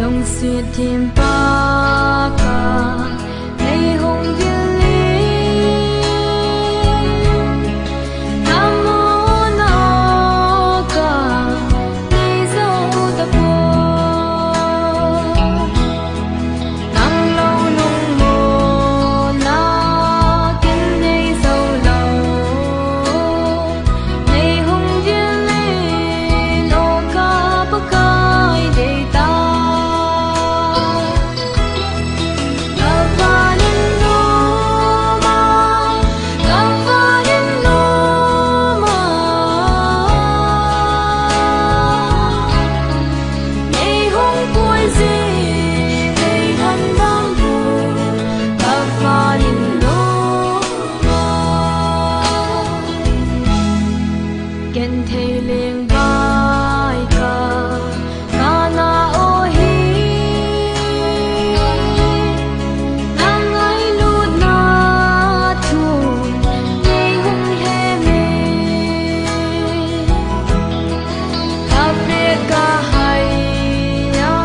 用雪甜百架，霓虹月里，那么那个你走的过，能路弄我那跟你走路，霓虹月里我可不该地打。Gen thầy liền vai cờ ca na ô hi nang ai lút na thu nhây hung he me cà phê ca hay ya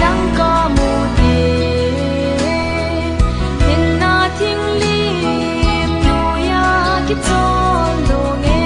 nang ca mu đi hin na thing lim nu ya ki chon do nghe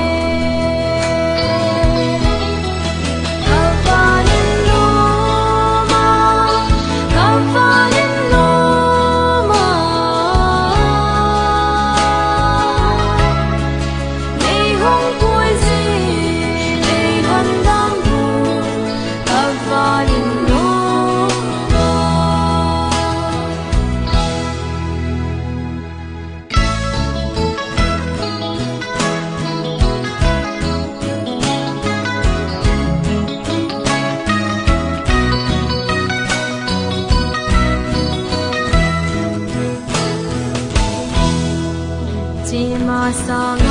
chỉ mà sang